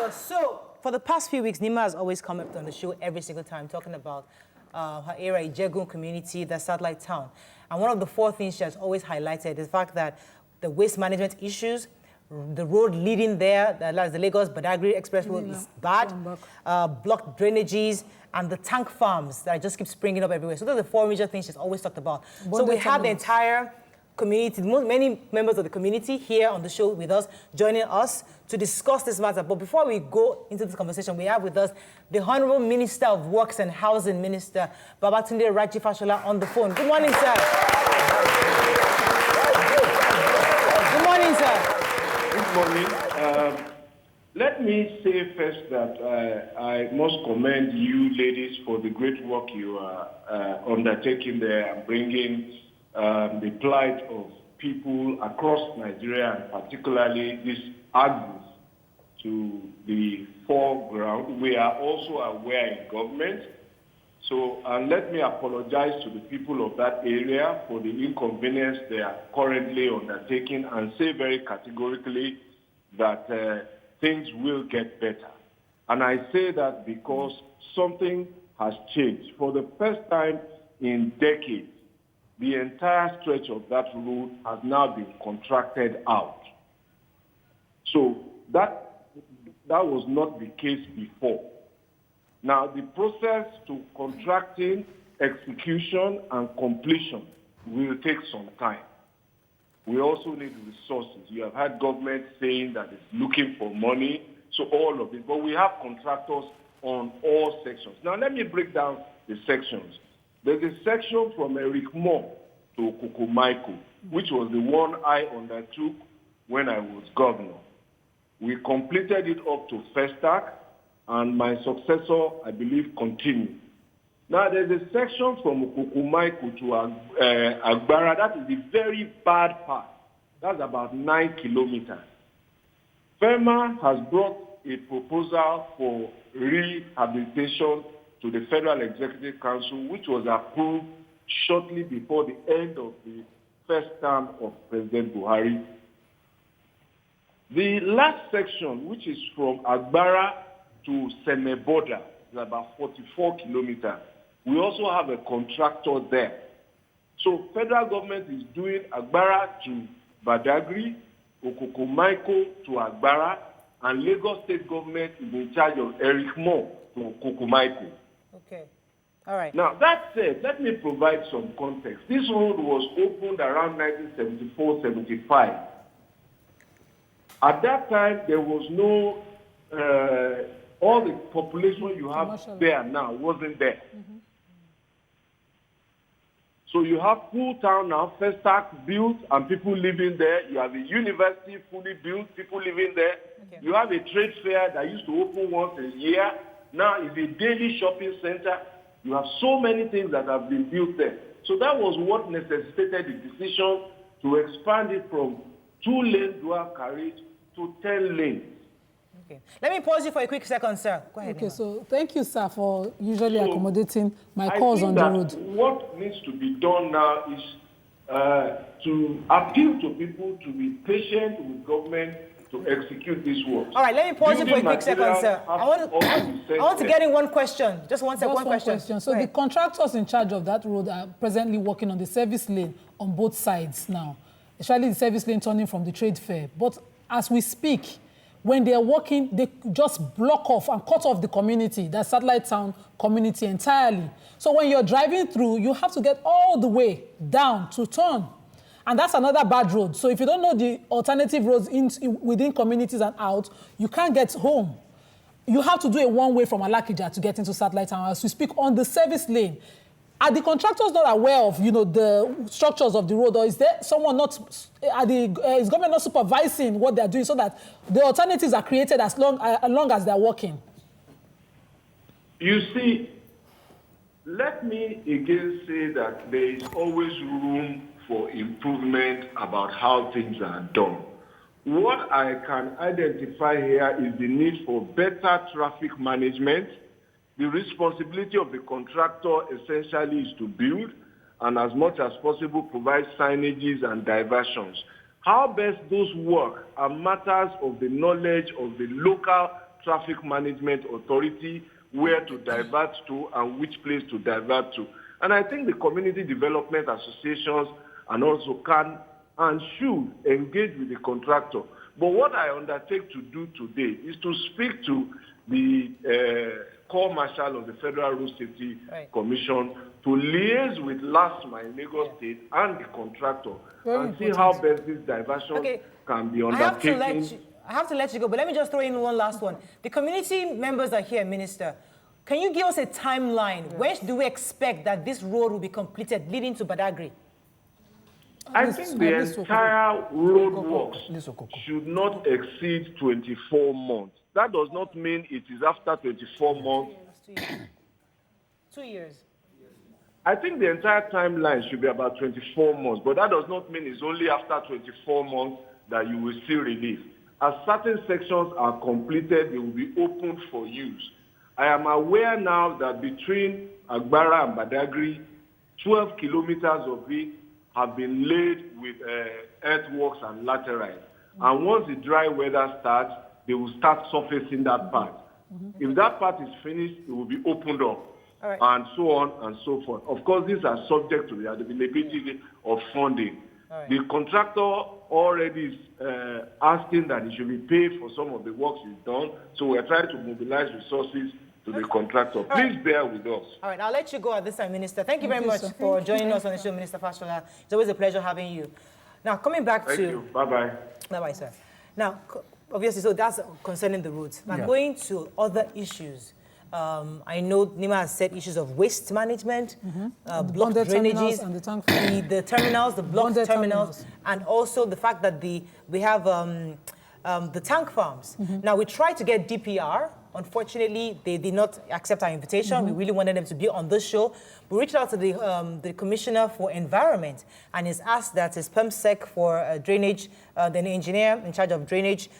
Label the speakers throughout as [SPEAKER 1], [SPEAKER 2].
[SPEAKER 1] So, for the past few weeks, Nima has always come up on the show every single time talking about her area, Ijegun community, the satellite town. And one of the four things she has always highlighted is the fact that the waste management issues, the road leading there, the Lagos-Badagry Express Road is bad, blocked drainages, and the tank farms that just keep springing up everywhere. So those are the four major things she's always talked about. So we have the entire community, many members of the community here on the show with us, joining us to discuss this matter. But before we go into this conversation, we have with us the Honorable Minister of Works and Housing, Minister Babatunde Fashola, on the phone. Good morning, sir. Good morning, sir.
[SPEAKER 2] Good morning. Let me say first that I must commend you ladies for the great work you are undertaking there and bringing the plight of people across Nigeria, and particularly these agris, to the foreground. We are also aware in government. So, and let me apologize to the people of that area for the inconvenience they are currently undertaking, and say very categorically that things will get better. And I say that because something has changed. For the first time in decades, the entire stretch of that road has now been contracted out. So that was not the case before. Now, the process to contracting, execution, and completion will take some time. We also need resources. You have had government saying that it's looking for money, so all of it. But we have contractors on all sections. Now, let me break down the sections. There's a section from Eric Moore to Okukumaiko, which was the one I undertook when I was governor. We completed it up to Festac, and my successor, I believe, continued. Now, there's a section from Okukumaiko to Agbara. That is the very bad part. That's about 9 kilometers. FEMA has brought a proposal for rehabilitation to the Federal Executive Council, which was approved shortly before the end of the first term of President Buhari. The last section, which is from Agbara to Semeboda, is about 44 kilometers. We also have a contractor there. So federal government is doing Agbara to Badagry, Okukumaiko to Agbara, and Lagos State government is in charge of Eric Moore to Okukumaiko.
[SPEAKER 1] Okay. All right.
[SPEAKER 2] Now, that said, let me provide some context. This road was opened around 1974-75. At that time, there was no, all the population you have there now wasn't there. Mm-hmm. So you have full town now, Festac built and people living there. You have a university fully built, people living there. Okay. You have a trade fair that used to open once a year. Now it's a daily shopping center. You have so many things that have been built there. So that was what necessitated the decision to expand it from 2-lane dual carriage to 10 lanes.
[SPEAKER 1] Okay. Let me pause you for a quick second, sir. Go ahead.
[SPEAKER 3] Okay, so thank you, sir, for usually accommodating my calls on the road.
[SPEAKER 2] What needs to be done now is to appeal to people to be patient with government to execute this work.
[SPEAKER 1] All right, let me pause you for a quick second, sir. I want to get in one question. Just one question.
[SPEAKER 3] So the contractors in charge of that road are presently working on the service lane on both sides now, especially the service lane turning from the trade fair. But as we speak, when they are working, they just block off and cut off the community, that satellite town community entirely. So when you're driving through, you have to get all the way down to turn. And that's another bad road. So if you don't know the alternative roads within communities and out, you can't get home. You have to do a one-way from Alakija to get into satellite town. As we speak, on the service lane, are the contractors not aware of, the structures of the road, or is there someone not, is government not supervising what they're doing so that the alternatives are created as long as they're working?
[SPEAKER 2] You see, let me again say that there is always room for improvement about how things are done. What I can identify here is the need for better traffic management. The responsibility of the contractor essentially is to build and as much as possible provide signages and diversions. How best those work are matters of the knowledge of the local traffic management authority where to divert to and which place to divert to. And I think the community development associations and also can and should engage with the contractor. But what I undertake to do today is to speak to the Corps Marshal of the Federal Road Safety Commission to liaise with LASMA in Lagos State and the contractor and see how best this diversion can be undertaken.
[SPEAKER 1] I have to let you go, but let me just throw in one last one. The community members are here, Minister. Can you give us a timeline? When do we expect that this road will be completed leading to Badagry?
[SPEAKER 2] I think the entire road works should not exceed 24 months. That does not mean it is after 24 months.
[SPEAKER 1] 2 years.
[SPEAKER 2] I think the entire timeline should be about 24 months, but that does not mean it's only after 24 months that you will see relief. As certain sections are completed, they will be opened for use. I am aware now that between Agbara and Badagry, 12 kilometers of it have been laid with earthworks and laterite. And once the dry weather starts, they will start surfacing that part. If that part is finished, it will be opened up, and so on and so forth. Of course, these are subject to the availability of funding. The contractor already is asking that he should be paid for some of the works he's done, so we're trying to mobilize resources to the contractor. Please bear with us. All
[SPEAKER 1] right, I'll let you go at this time, Minister. Thank you very much for joining us on the show, Minister Fashola. It's always a pleasure having you. Now, coming back to...
[SPEAKER 2] Thank you. Bye-bye.
[SPEAKER 1] Bye-bye, sir. Now, obviously, so that's concerning the routes. Now, going to other issues. I know Nima has said issues of waste management, blocked drainages,
[SPEAKER 3] and
[SPEAKER 1] the terminals, the blocked terminals, and also the fact that we have the tank farms. Now, we tried to get DPR. Unfortunately, they did not accept our invitation. We really wanted them to be on this show. We reached out to the Commissioner for Environment, and he's asked that his PEMSEC for drainage, the engineer in charge of drainage,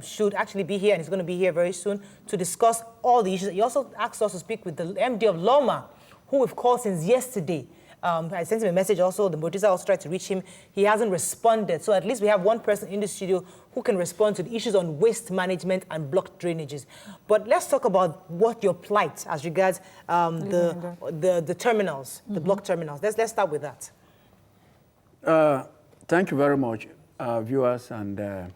[SPEAKER 1] should actually be here, and he's going to be here very soon to discuss all the issues. He also asked us to speak with the MD of Loma, who we've called since yesterday. I sent him a message also. The producer also tried to reach him. He hasn't responded. So at least we have one person in the studio who can respond to the issues on waste management and blocked drainages. But let's talk about what your plight as regards the terminals, the blocked terminals. Let's start with that.
[SPEAKER 4] Thank you very much, viewers, and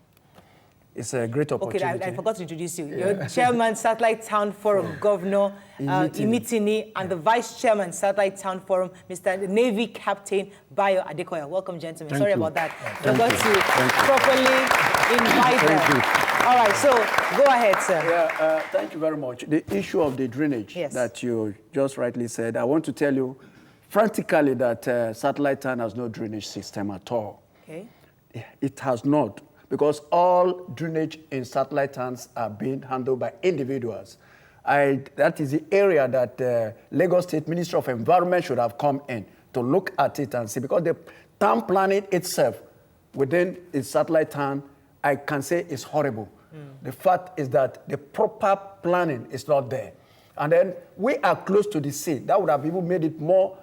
[SPEAKER 4] it's a great opportunity.
[SPEAKER 1] Okay, I forgot to introduce you. You're Chairman, Satellite Town Forum, Governor Imitini, and the Vice Chairman, Satellite Town Forum, Mr. Navy Captain Bayo Adekoya. Welcome, gentlemen. Sorry about that. We got to properly invite them. All right, so go ahead, sir.
[SPEAKER 4] Yeah, thank you very much. The issue of the drainage that you just rightly said, I want to tell you frantically that Satellite Town has no drainage system at all.
[SPEAKER 1] Okay.
[SPEAKER 4] It has not. Because all drainage in satellite towns are being handled by individuals. That is the area that Lagos State Ministry of Environment should have come in to look at it and see. Because the town planning itself within a satellite town, I can say is horrible. The fact is that the proper planning is not there. And then we are close to the sea. That would have even made it more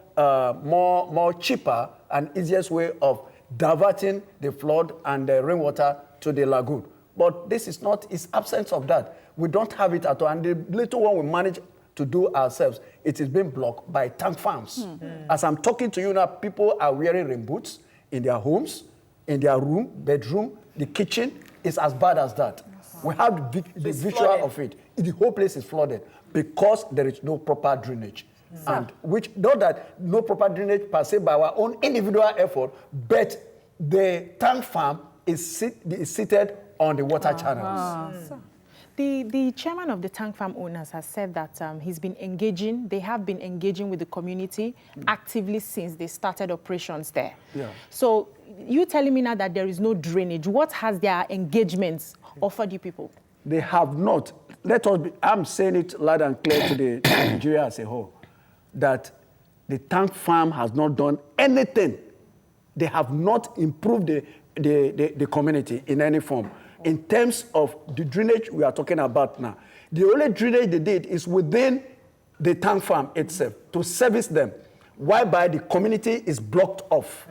[SPEAKER 4] cheaper and easiest way of diverting the flood and the rainwater to the lagoon. But this is not, it's absence of that. We don't have it at all. And the little one we manage to do ourselves, it is being blocked by tank farms. As I'm talking to you now, people are wearing rain boots in their homes, in their room, bedroom, the kitchen. It's as bad as that. We have the visual of it. The whole place is flooded because there is no proper drainage. And which, not that no proper drainage per se by our own individual effort, but the tank farm is seated on the water channels.
[SPEAKER 5] The chairman of the tank farm owners has said that they have been engaging with the community actively since they started operations there. So you telling me now that there is no drainage, what has their engagements offered you people?
[SPEAKER 4] They have not. I'm saying it loud and clear to the Nigeria as a whole, that the tank farm has not done anything. They have not improved the community in any form. In terms of the drainage we are talking about now, the only drainage they did is within the tank farm itself to service them, whereby the community is blocked off.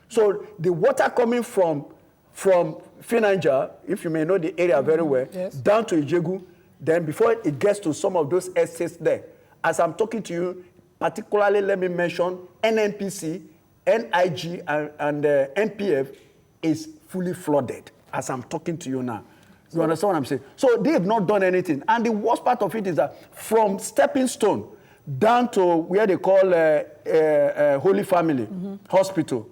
[SPEAKER 4] So the water coming from Finanja, if you may know the area very well, down to Ijegun, Then before it gets to some of those estates there, as I'm talking to you, particularly let me mention NNPC, NIG, and NPF is fully flooded as I'm talking to you now. You understand what I'm saying? So they have not done anything. And the worst part of it is that from Stepping Stone down to where they call Holy Family Hospital,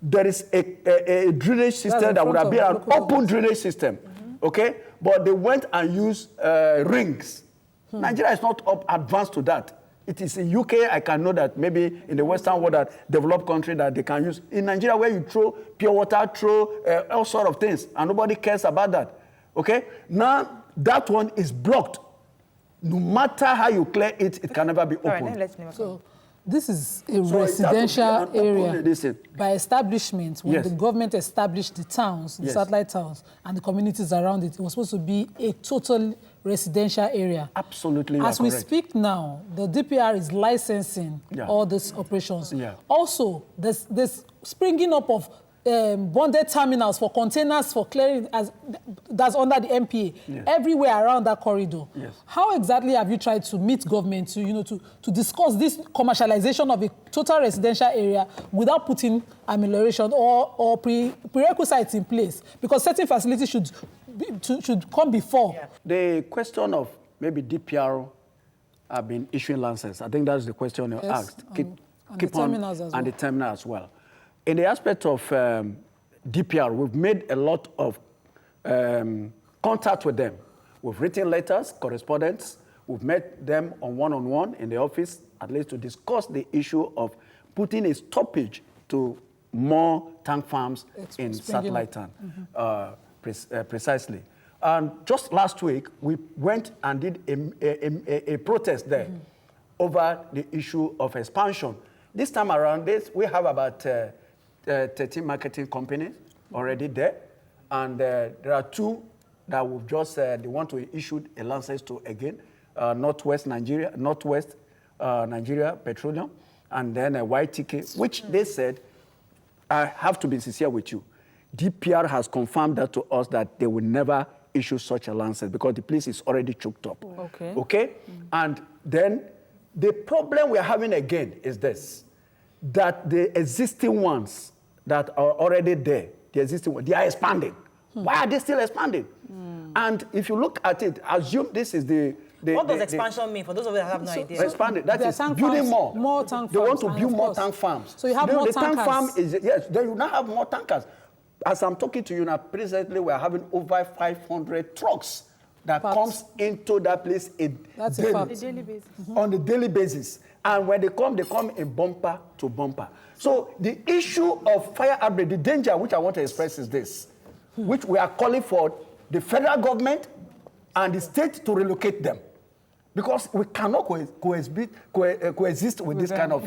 [SPEAKER 4] there is a drainage system that would have been an open drainage system. Okay? But they went and used rings. Nigeria is not up advanced to that. It is in UK, I can know that maybe in the Western world, that developed country that they can use. In Nigeria, where you throw pure water, throw all sort of things, and nobody cares about that. Okay? Now, that one is blocked. No matter how you clear it, it can never be opened.
[SPEAKER 3] So, this is a residential area by establishment. When the government established the towns, the satellite towns, and the communities around it, it was supposed to be a total residential area.
[SPEAKER 4] Absolutely.
[SPEAKER 3] As we speak now, the DPR is licensing all these operations. Also, there's springing up of bonded terminals for containers for clearing that's under the MPA everywhere around that corridor. How exactly have you tried to meet government to discuss this commercialization of a total residential area without putting amelioration or prerequisites in place? Because certain facilities should come before.
[SPEAKER 4] The question of maybe DPR have been issuing licenses. I think that's the question you asked.
[SPEAKER 3] And the terminals as well.
[SPEAKER 4] And the terminal as well. In the aspect of DPR, we've made a lot of contact with them. We've written letters, correspondence. We've met them on one-on-one in the office, at least to discuss the issue of putting a stoppage to more tank farms in satellite town, precisely. And just last week, we went and did a protest there over the issue of expansion. This time around, we have about 13 marketing companies already there, and there are 2 that we've just they want to issue a license to again, Northwest Nigeria Petroleum, and then YTK, which they said, I have to be sincere with you, DPR has confirmed that to us that they will never issue such a license because the place is already choked up. Okay? And then the problem we're having again is this, that the existing ones that are already there, the existing ones, they are expanding. Why are they still expanding? And if you look at it, assume this is
[SPEAKER 1] what does expansion mean for those of you that have no idea?
[SPEAKER 4] Expanding, that is building more.
[SPEAKER 3] Tank farms.
[SPEAKER 4] They want to build more tank farms.
[SPEAKER 3] So you have more tankers.
[SPEAKER 4] The tank farm is, then you now have more tankers. As I'm talking to you now, presently we're having over 500 trucks that comes into that place on a daily basis. And when they come in bumper to bumper. So the issue of fire outbreak, the danger which I want to express is this, which we are calling for the federal government and the state to relocate them. Because we cannot coexist with this kind of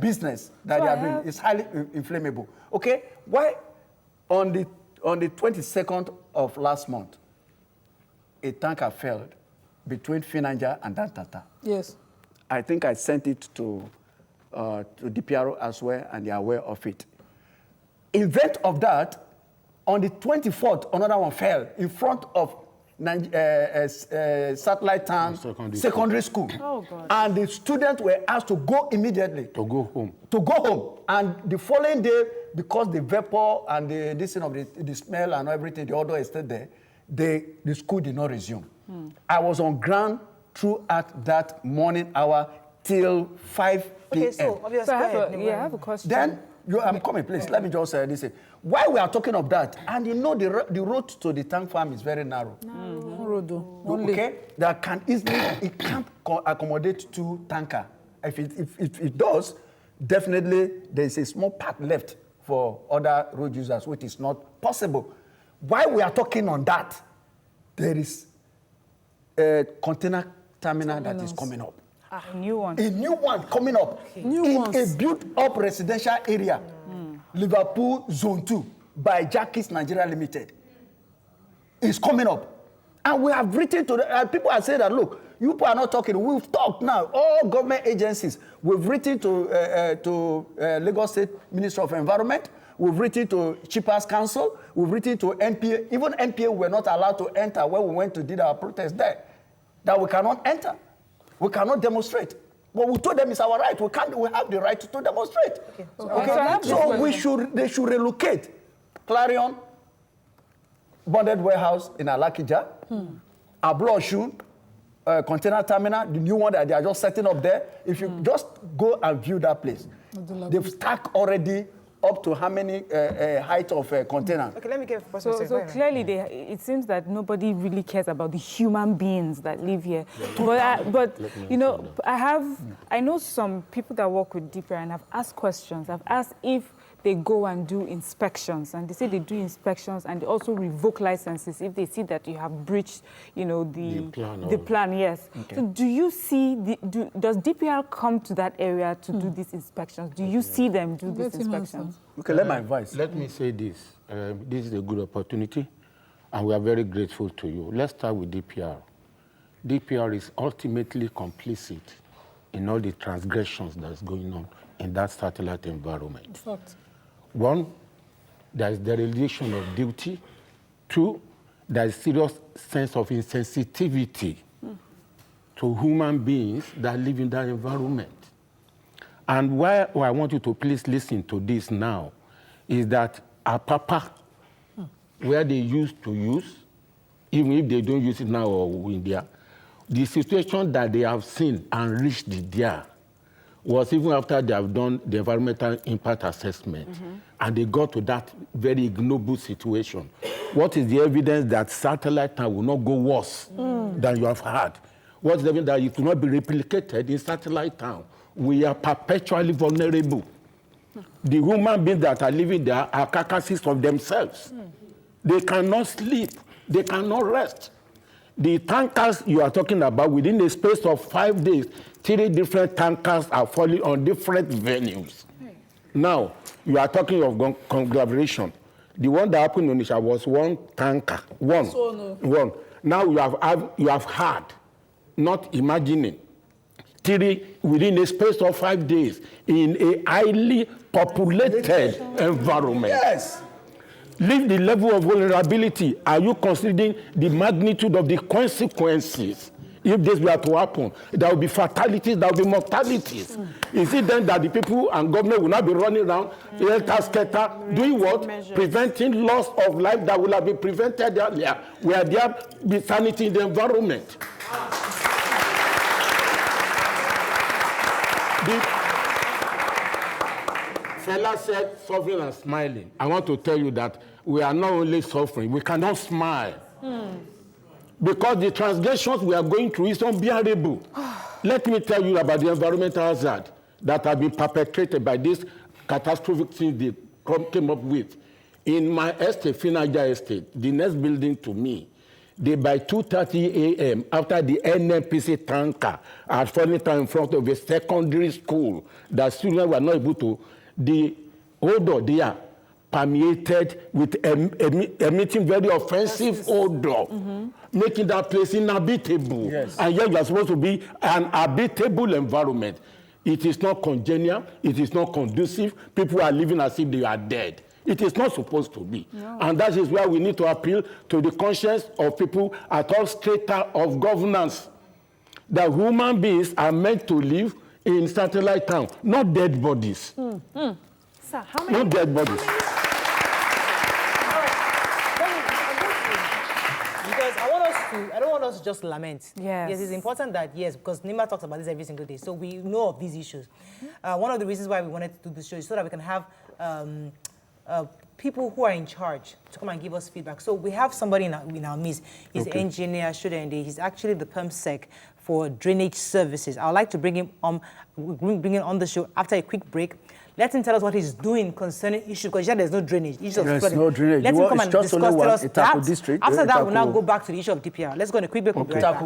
[SPEAKER 4] business that they are doing. It's highly inflammable. Okay? Why? On the 22nd of last month, a tanker failed between Finanja and Dantata.
[SPEAKER 3] Yes.
[SPEAKER 4] I think I sent it to DPRO as well, and they are aware of it. In vent of that, on the 24th, another one fell in front of Satellite Town Secondary School. Oh, God. And the students were asked to go immediately.
[SPEAKER 6] To go home.
[SPEAKER 4] To go home. And the following day, because the vapor and the smell and everything, the odor is still there, the school did not resume. I was on ground throughout that morning hour till 5 p.m.
[SPEAKER 1] Okay, so obviously,
[SPEAKER 5] I have a question.
[SPEAKER 4] Then, I'm coming, please. Let me just say this. Why we are talking of that, and you know the road to the tank farm is very narrow. Okay? That can easily, it can't accommodate 2 tankers. If it does, definitely there is a small part left for other road users, which is not possible. Why we are talking on that, there is a container terminal that is coming up.
[SPEAKER 5] A new one.
[SPEAKER 4] A new one coming up in a built-up residential area, Liverpool Zone 2, by Jackie's Nigeria Limited. It's coming up. And we have written to the, people are saying that, look, you people are not talking. We've talked now. All government agencies. We've written to Lagos State Minister of Environment. we've written to Chippers Council, we've written to NPA. Even NPA were not allowed to enter when we went to do our protest there. That we cannot enter. We cannot demonstrate. But we told them it's our right. We have the right to demonstrate. Okay. So they should relocate. Clarion, bonded warehouse in Alakija, Ablo-Osun, container terminal, the new one that they are just setting up there. If you just go and view that place, they've stacked already up to how many height of container?
[SPEAKER 1] Okay, let me get first.
[SPEAKER 6] So clearly, it seems that nobody really cares about the human beings that live here. But you know, I know some people that work with DPR and I've asked questions. I've asked if they go and do inspections, and they say they do inspections and they also revoke licenses if they see that you have breached, you know, the plan. Yes. Okay. So do you see does DPR come to that area to do these inspections? Do you see them do these inspections?
[SPEAKER 4] Okay, let my advice.
[SPEAKER 7] Let me say this. This is a good opportunity, and we are very grateful to you. Let's start with DPR. DPR is ultimately complicit in all the transgressions that's going on in that satellite environment. In fact. One, there is dereliction of duty. Two, there is serious sense of insensitivity to human beings that live in that environment. And why I want you to please listen to this now is that Apapa, where they used to use, even if they don't use it now or India, the situation that they have seen and reached there was even after they have done the environmental impact assessment, and they got to that very ignoble situation. What is the evidence that satellite town will not go worse than you have had? What is the evidence that it will not be replicated in satellite town? We are perpetually vulnerable. The human beings that are living there are carcasses of themselves. They cannot sleep. They cannot rest. The tankers you are talking about, within the space of 5 days, 3 different tankers are falling on different venues. Now, you are talking of conglomeration. The one that happened in Onitsha was one tanker. One. Now you have had, not imagining, 3 within a space of 5 days in a highly populated environment.
[SPEAKER 4] Yes.
[SPEAKER 7] Leave the level of vulnerability. Are you considering the magnitude of the consequences? If this were to happen, there will be fatalities, there will be mortalities. Is it then that the people and government will not be running around, doing what? Preventing loss of life that will have been prevented earlier, where there be sanity in the environment. The fella said suffering and smiling. I want to tell you that we are not only suffering, we cannot smile. Because the transgressions we are going through is unbearable. Let me tell you about the environmental hazard that have been perpetrated by this catastrophic things they came up with. In my estate, Finaja Estate, the next building to me, they by 2:30 a.m., after the NNPC tanker had fallen down in front of a secondary school, that students were not able to, the odor there permeated with emitting very offensive odor, making that place inhabitable. Yes. And yet you are supposed to be an habitable environment. It is not congenial, it is not conducive. People are living as if they are dead. It is not supposed to be. No. And that is where we need to appeal to the conscience of people at all strata of governance. That human beings are meant to live in satellite town, not dead bodies.
[SPEAKER 5] Sir, how many?
[SPEAKER 7] Not dead bodies.
[SPEAKER 1] Because I don't want us to just lament. Yes, it's important that, yes, because Nima talks about this every single day, so we know of these issues. One of the reasons why we wanted to do this show is so that we can have people who are in charge to come and give us feedback. So we have somebody in our midst. He's engineer Shudende. He's actually the PERMSEC for drainage services. I would like to bring him on the show after a quick break. Let him tell us what he's doing concerning issues, because there's no drainage.
[SPEAKER 4] There's no drainage.
[SPEAKER 1] Let him come and discuss, tell us that.
[SPEAKER 4] District.
[SPEAKER 1] After that, we'll now go back to the issue of DPR. Let's go on a quick break. We'll be right back.